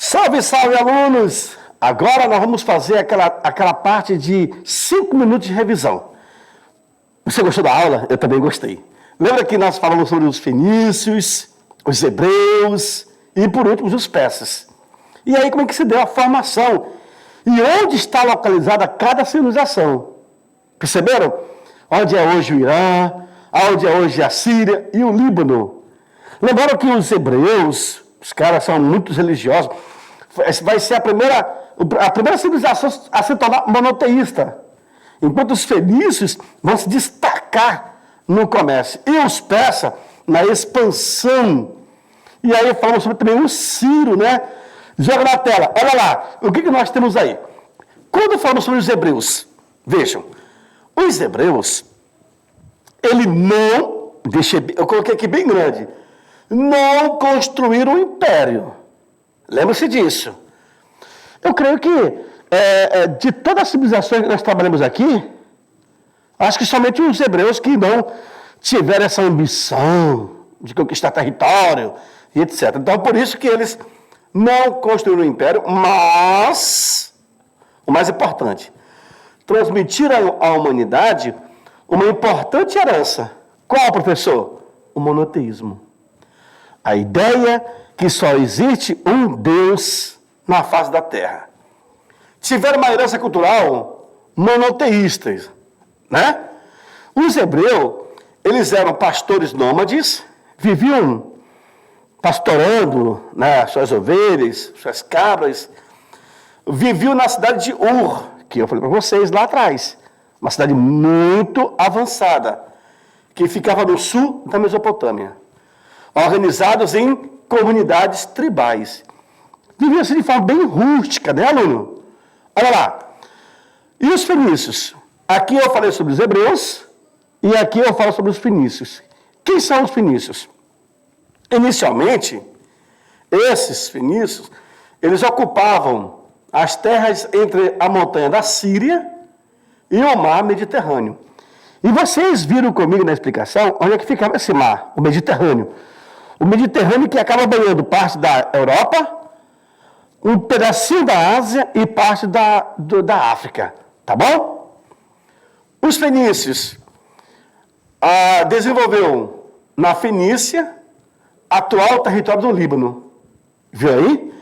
Salve, salve, alunos! Agora nós vamos fazer aquela parte de 5 minutos de revisão. Você gostou da aula? Eu também gostei. Lembra que nós falamos sobre os fenícios, os hebreus e, por último, os persas. E aí, como é que se deu a formação? E onde está localizada cada civilização? Perceberam? Onde é hoje o Irã, onde é hoje a Síria e o Líbano. Lembraram que os hebreus, os caras são muito religiosos, vai ser a primeira civilização a se tornar monoteísta. Enquanto os fenícios vão se destacar no comércio. E os persas na expansão. E aí falamos sobre também o Ciro, né? Joga na tela, olha lá, o que nós temos aí? Quando falamos sobre os hebreus, vejam, os hebreus, ele não, eu coloquei aqui bem grande, não construíram um império. Lembre-se disso. Eu creio que de todas as civilizações que nós trabalhamos aqui, acho que somente os hebreus que não tiveram essa ambição de conquistar território e etc. Então, por isso que eles não construíram um império, mas, o mais importante, transmitiram à humanidade uma importante herança. Qual, professor? O monoteísmo. A ideia que só existe um Deus na face da terra. Tiveram uma herança cultural monoteísta, né? Os hebreus, eles eram pastores nômades, viviam pastorando, né, suas ovelhas, suas cabras, viviam na cidade de Ur, que eu falei para vocês lá atrás, uma cidade muito avançada, que ficava no sul da Mesopotâmia, organizados em comunidades tribais. Viviam assim de forma bem rústica, né, aluno? Olha lá. E os fenícios? Aqui eu falei sobre os hebreus e aqui eu falo sobre os fenícios. Quem são os fenícios? Inicialmente, esses fenícios, eles ocupavam as terras entre a montanha da Síria e o mar Mediterrâneo. E vocês viram comigo na explicação onde é que ficava esse mar, o Mediterrâneo. O Mediterrâneo que acaba banhando parte da Europa, um pedacinho da Ásia e parte da África. Tá bom? Os fenícios desenvolveram na Fenícia, atual território do Líbano. Viu aí?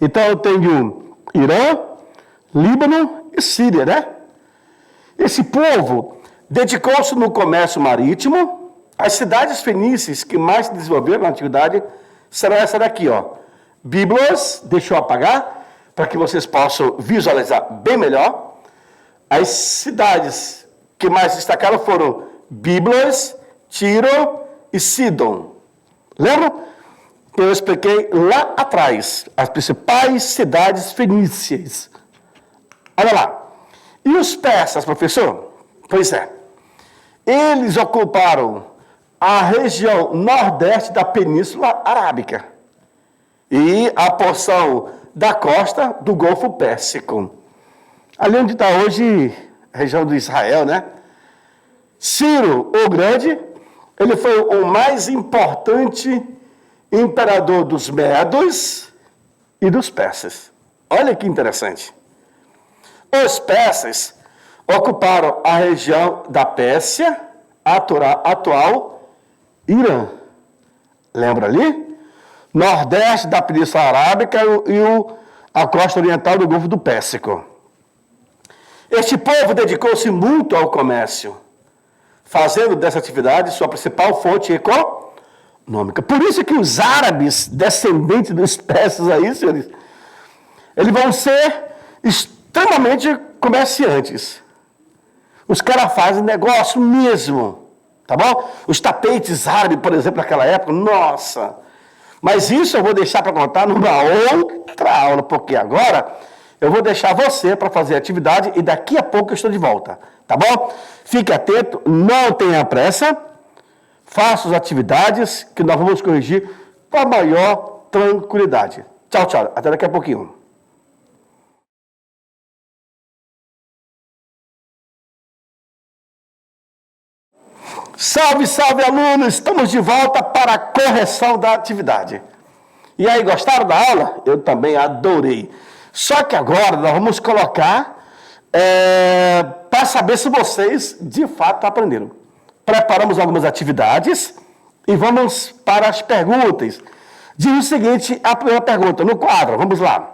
Então eu tenho Irã, Líbano e Síria, né? Esse povo dedicou-se no comércio marítimo. As cidades fenícias que mais se desenvolveram na antiguidade serão essa daqui, ó. Bíblias, deixa eu apagar, para que vocês possam visualizar bem melhor. As cidades que mais destacaram foram Bíblias, Tiro e Sidom. Lembram? Eu expliquei lá atrás as principais cidades fenícias. Olha lá. E os persas, professor? Pois é. Eles ocuparam a região nordeste da Península Arábica e a porção da costa do Golfo Pérsico. Ali onde está hoje a região do Israel, né? Ciro, o Grande, ele foi o mais importante imperador dos medos e dos persas. Olha que interessante. Os persas ocuparam a região da Pérsia, atual Irã. Lembra ali? Nordeste da Península Arábica e a costa oriental do Golfo do Pérsico. Este povo dedicou-se muito ao comércio, fazendo dessa atividade sua principal fonte econômica. Por isso que os árabes, descendentes dos persas aí, senhores, eles vão ser extremamente comerciantes. Os caras fazem negócio mesmo, tá bom? Os tapetes árabes, por exemplo, naquela época, nossa. Mas isso eu vou deixar para contar numa outra aula, porque agora eu vou deixar você para fazer a atividade e daqui a pouco eu estou de volta, tá bom? Fique atento, não tenha pressa, faça as atividades que nós vamos corrigir com a maior tranquilidade. Tchau, tchau, até daqui a pouquinho. Salve, salve, alunos! Estamos de volta para a correção da atividade. E aí, gostaram da aula? Eu também adorei. Só que agora nós vamos colocar para saber se vocês de fato aprenderam. Preparamos algumas atividades e vamos para as perguntas. Diz o seguinte, a primeira pergunta, no quadro, vamos lá.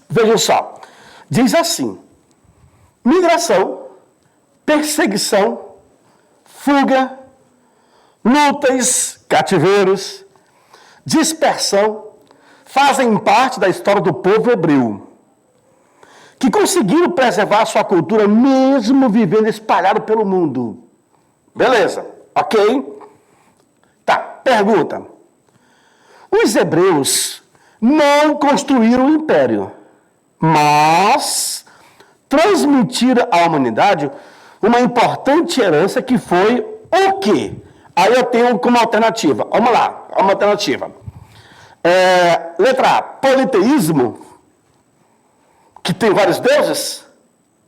Vejam só. Diz assim: migração, perseguição, fuga, lutas, cativeiros, dispersão, fazem parte da história do povo hebreu, que conseguiram preservar sua cultura mesmo vivendo espalhado pelo mundo. Beleza, ok? Tá, pergunta. Os hebreus não construíram um império, mas transmitiram à humanidade uma importante herança que foi o quê? Aí eu tenho como alternativa. Vamos lá, uma alternativa. Letra A, politeísmo, que tem vários deuses.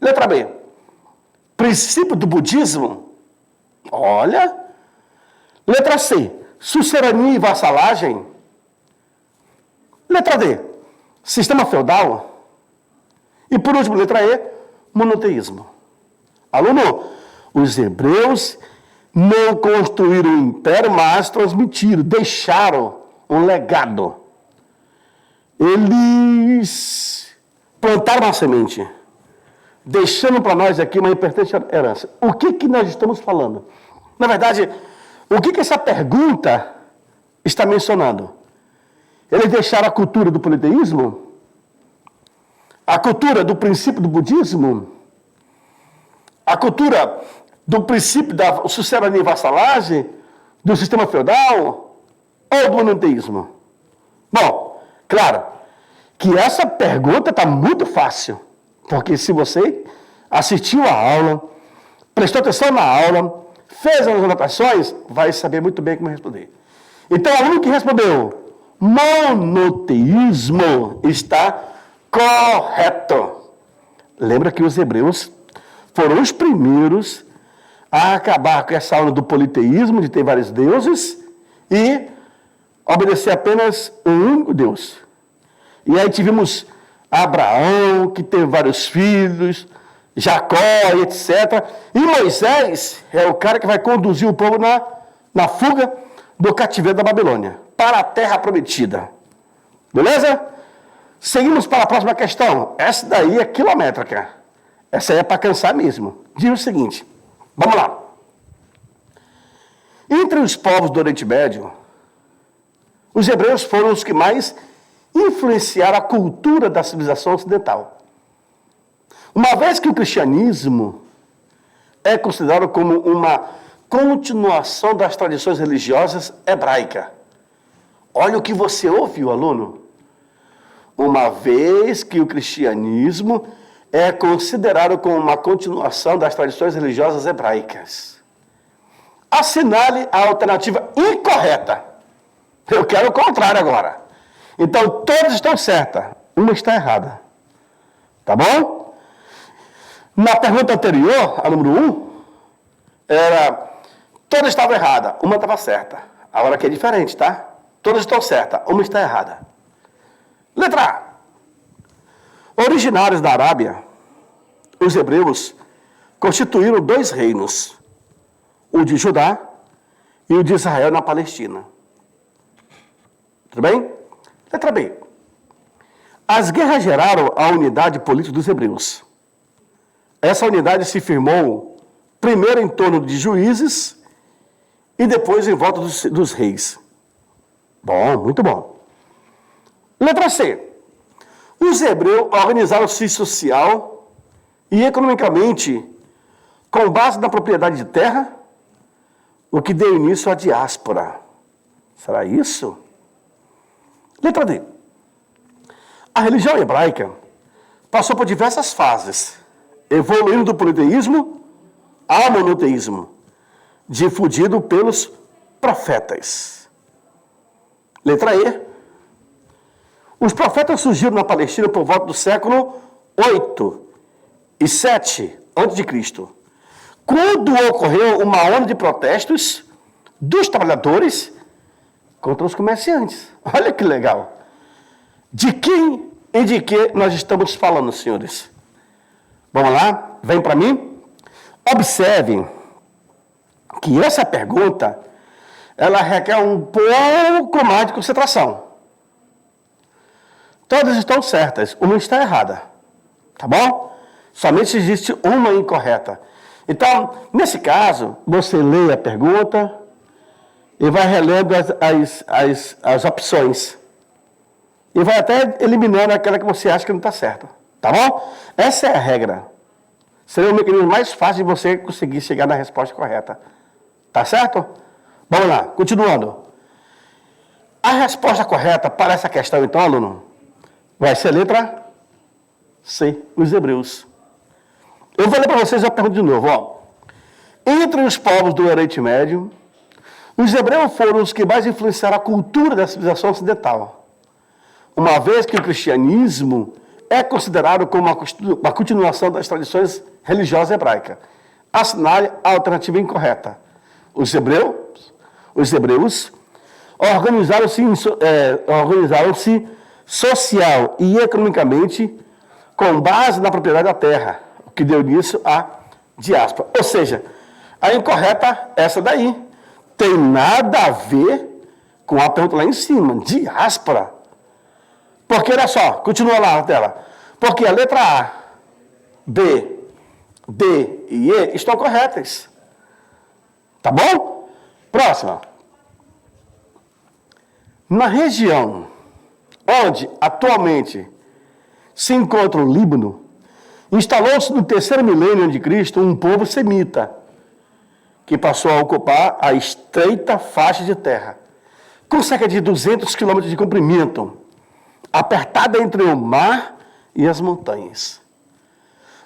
Letra B, princípio do budismo. Olha. Letra C, sucerania e vassalagem. Letra D, sistema feudal. E por último, letra E, monoteísmo. Aluno, os hebreus não construíram um império, mas transmitiram, deixaram um legado. Eles plantaram uma semente, deixando para nós aqui uma importante herança. O que nós estamos falando? Na verdade, o que essa pergunta está mencionando? Eles deixaram a cultura do politeísmo? A cultura do princípio do budismo? A cultura do princípio da sucerania e vassalagem? Do sistema feudal? Ou do monoteísmo? Bom, claro que essa pergunta está muito fácil, porque se você assistiu a aula, prestou atenção na aula, fez as anotações, vai saber muito bem como responder. Então, o aluno que respondeu monoteísmo está correto. Lembra que os hebreus foram os primeiros a acabar com essa aula do politeísmo, de ter vários deuses, e obedecer apenas um único Deus. E aí tivemos Abraão, que teve vários filhos, Jacó, etc. E Moisés é o cara que vai conduzir o povo na fuga do cativeiro da Babilônia, para a terra prometida. Beleza? Seguimos para a próxima questão. Essa daí é quilométrica. Essa aí é para cansar mesmo. Diz o seguinte, vamos lá. Entre os povos do Oriente Médio, os hebreus foram os que mais influenciaram a cultura da civilização ocidental. Uma vez que o cristianismo é considerado como uma continuação das tradições religiosas hebraicas. Olha o que você ouviu, aluno. Uma vez que o cristianismo é considerado como uma continuação das tradições religiosas hebraicas. Assinale a alternativa incorreta. Eu quero o contrário agora. Então, todas estão certas. Uma está errada. Tá bom? Na pergunta anterior, a número 1, todas estavam erradas. Uma estava certa. Agora aqui é diferente, tá? Todas estão certas. Uma está errada. Letra A. Originários da Arábia, os hebreus constituíram 2 reinos. O de Judá e o de Israel na Palestina. Tudo bem? Letra B. As guerras geraram a unidade política dos hebreus. Essa unidade se firmou primeiro em torno de juízes e depois em volta dos reis. Bom, muito bom. Letra C. Os hebreus organizaram-se social e economicamente com base na propriedade de terra, o que deu início à diáspora. Será isso? Letra D. A religião hebraica passou por diversas fases, evoluindo do politeísmo ao monoteísmo, difundido pelos profetas. Letra E. Os profetas surgiram na Palestina por volta do século 8 e 7 a.C., quando ocorreu uma onda de protestos dos trabalhadores contra os comerciantes. Olha que legal. De quem e de que nós estamos falando, senhores? Vamos lá? Vem para mim? Observem que essa pergunta, ela requer um pouco mais de concentração. Todas estão certas, uma está errada. Tá bom? Somente existe uma incorreta. Então, nesse caso, você lê a pergunta e vai relendo as opções. E vai até eliminando aquela que você acha que não está certa. Tá bom? Essa é a regra. Seria o mecanismo mais fácil de você conseguir chegar na resposta correta. Tá certo? Vamos lá, continuando. A resposta correta para essa questão, então, aluno, vai ser a letra C, os hebreus. Eu vou ler para vocês a pergunta de novo. Ó. Entre os povos do Oriente Médio, os hebreus foram os que mais influenciaram a cultura da civilização ocidental, uma vez que o cristianismo é considerado como uma continuação das tradições religiosas hebraicas. Assinale a alternativa incorreta. Os hebreus organizaram-se social e economicamente com base na propriedade da terra, o que deu início à diáspora. Ou seja, a incorreta, essa daí, tem nada a ver com a pergunta lá em cima, diáspora. Porque, olha só, continua lá na tela. Porque a letra A, B, D e E estão corretas. Tá bom? Próxima. Na região onde atualmente se encontra o Líbano, instalou-se no terceiro milênio de Cristo um povo semita, que passou a ocupar a estreita faixa de terra, com cerca de 200 quilômetros de comprimento, apertada entre o mar e as montanhas.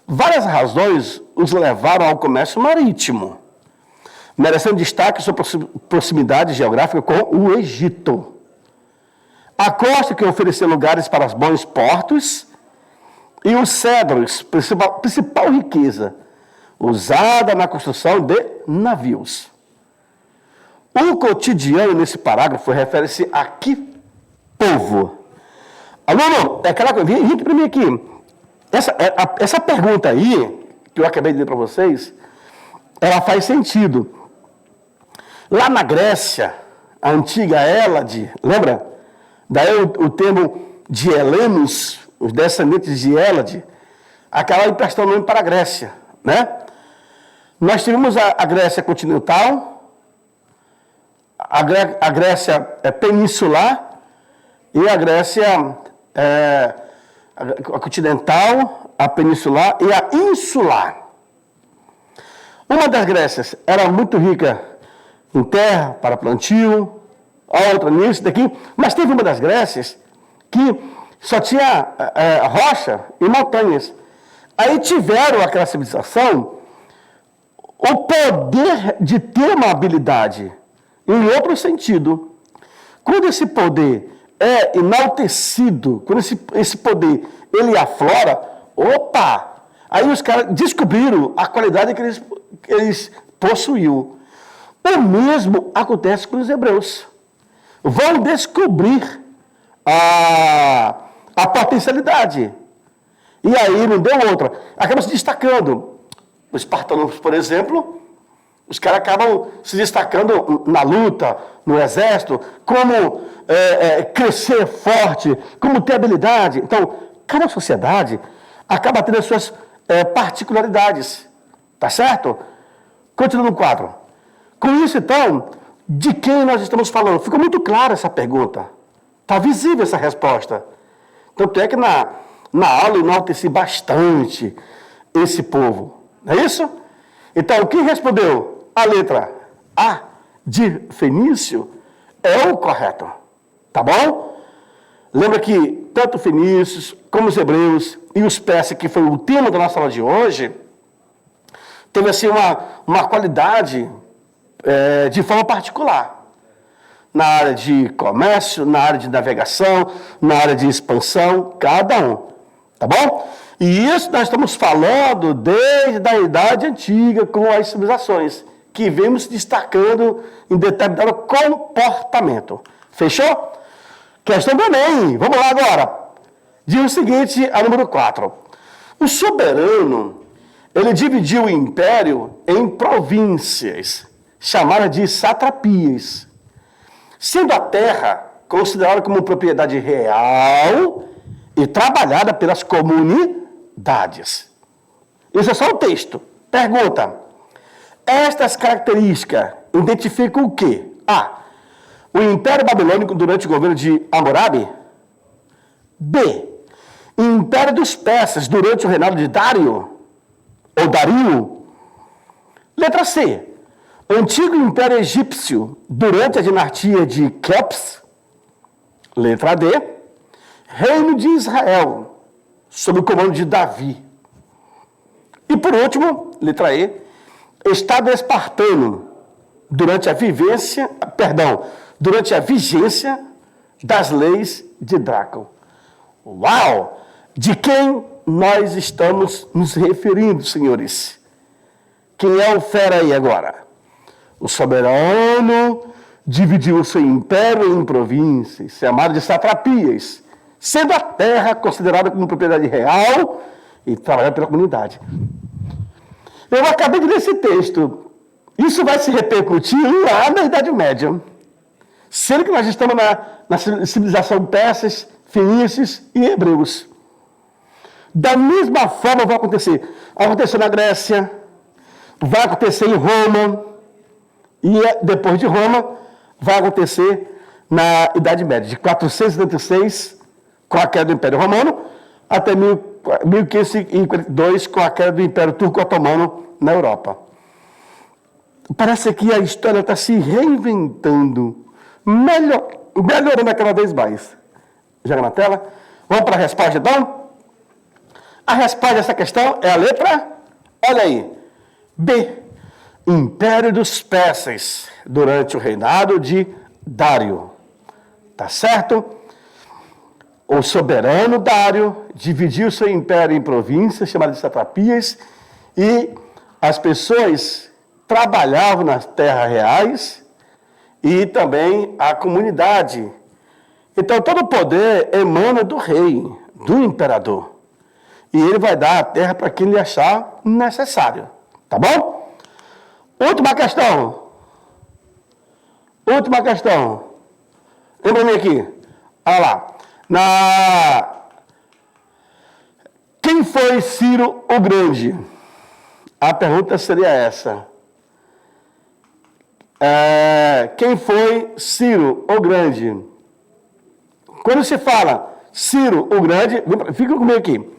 Várias razões os levaram ao comércio marítimo, merecendo destaque sua proximidade geográfica com o Egito. A costa que oferecia lugares para os bons portos e os cedros, principal riqueza, usada na construção de navios. O cotidiano nesse parágrafo refere-se a que povo? Aluno, é aquela coisa, vem para mim aqui. Essa pergunta aí, que eu acabei de ler para vocês, ela faz sentido. Lá na Grécia, a antiga Hélade, lembra? Daí o termo de helenos, os descendentes de Hélade, acaba emprestando nome para a Grécia, né? Nós tivemos a Grécia continental, a Grécia peninsular e a Grécia a continental, a peninsular e a insular. Uma das Grécias era muito rica em terra para plantio, a outra nisso, daqui, mas teve uma das Grécias que só tinha rocha e montanhas. Aí tiveram aquela civilização o poder de ter uma habilidade, em outro sentido. Quando esse poder é enaltecido, quando esse poder ele aflora, opa! Aí os caras descobriram a qualidade que eles possuíam. O mesmo acontece com os hebreus. Vão descobrir a potencialidade. E aí não deu outra. Acaba se destacando. Os espartanos, por exemplo, os caras acabam se destacando na luta, no exército, como crescer forte, como ter habilidade. Então, cada sociedade acaba tendo as suas particularidades. Tá certo? Continuando no quadro. Com isso, então, de quem nós estamos falando? Ficou muito clara essa pergunta. Está visível essa resposta. Tanto é que na aula eu enalteci bastante esse povo. Não é isso? Então, quem respondeu a letra A de Fenício é o correto. Tá bom? Lembra que tanto fenícios, como os hebreus e os persas, que foi o tema da nossa aula de hoje, teve assim uma qualidade de forma particular. Na área de comércio, na área de navegação, na área de expansão, cada um. Tá bom? E isso nós estamos falando desde a Idade Antiga com as civilizações, que vemos se destacando em determinado comportamento. Fechou? Questão do Enem. Vamos lá agora. Diz o seguinte, a número 4. O soberano, ele dividiu o império em províncias, chamadas de satrapias, sendo a terra considerada como propriedade real e trabalhada pelas comunidades. Isso é só o texto. Pergunta. Estas características identificam o quê? A. O Império Babilônico durante o governo de Hammurabi. B. O Império dos Persas durante o reinado de Dário ou Dario. Letra C. O Antigo Império Egípcio durante a dinastia de Quéops. Letra D. Reino de Israel sob o comando de Davi. E por último, letra E. Estado espartano durante a vigência das leis de Drácula. Uau! De quem nós estamos nos referindo, senhores? Quem é o fera aí agora? O soberano dividiu o seu império em províncias, chamado de satrapias, sendo a terra considerada como propriedade real e trabalhada pela comunidade. Eu acabei de ler esse texto. Isso vai se repercutir lá na Idade Média. Sendo que nós estamos na civilização persas, fenícios e hebreus. Da mesma forma vai acontecer. Aconteceu na Grécia, vai acontecer em Roma, e depois de Roma, vai acontecer na Idade Média, de 476, com a queda do Império Romano, até 1542, com a queda do Império Turco-Otomano na Europa. Parece que a história está se reinventando, melhorando cada vez mais. Joga na tela. Vamos para a resposta, então? A resposta dessa questão é a letra, olha aí, B. Império dos Persas, durante o reinado de Dário. Tá certo? O soberano Dário dividiu seu império em províncias, chamadas de satrapias, e as pessoas trabalhavam nas terras reais e também a comunidade. Então, todo o poder emana do rei, do imperador. E ele vai dar a terra para quem ele achar necessário. Tá bom? Última questão. Lembra mim aqui. Olha lá. Quem foi Ciro o Grande? A pergunta seria essa. Quem foi Ciro o Grande? Quando se fala Ciro o Grande, fica comigo aqui.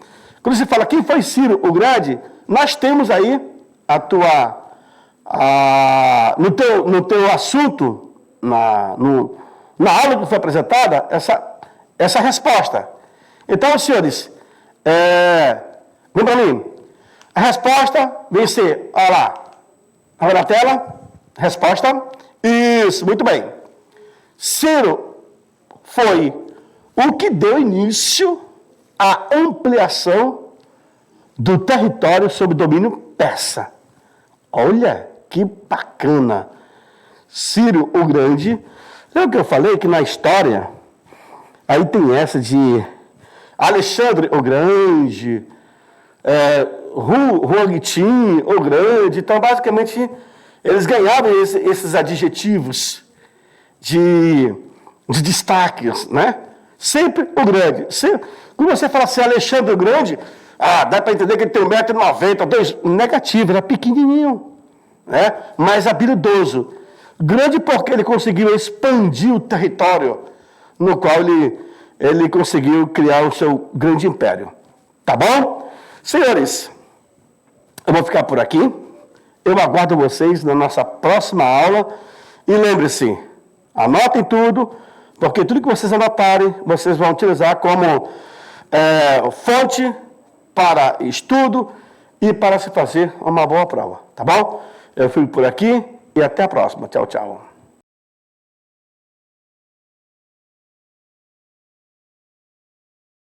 Quando se fala quem foi Ciro o Grande, nós temos aí no teu assunto, na aula que foi apresentada, essa resposta. Então, senhores, vem para mim. A resposta vem ser, olha lá, olha na tela, resposta, isso, muito bem. Ciro foi o que deu início à ampliação do território sob domínio persa. Olha que bacana. Ciro o Grande. Lembra que eu falei que na história, aí tem essa de Alexandre o Grande, Huantin o Grande. Então, basicamente, eles ganhavam esses adjetivos de destaques, né? Sempre o Grande. Quando você fala assim, Alexandre o Grande, dá para entender que ele tem 1,90 m, negativo, era pequenininho, né? Mas habilidoso. Grande porque ele conseguiu expandir o território no qual ele conseguiu criar o seu grande império. Tá bom? Senhores, eu vou ficar por aqui. Eu aguardo vocês na nossa próxima aula. E lembre-se, anotem tudo, porque tudo que vocês anotarem, vocês vão utilizar como fonte para estudo e para se fazer uma boa prova. Tá bom? Eu fico por aqui e até a próxima. Tchau, tchau.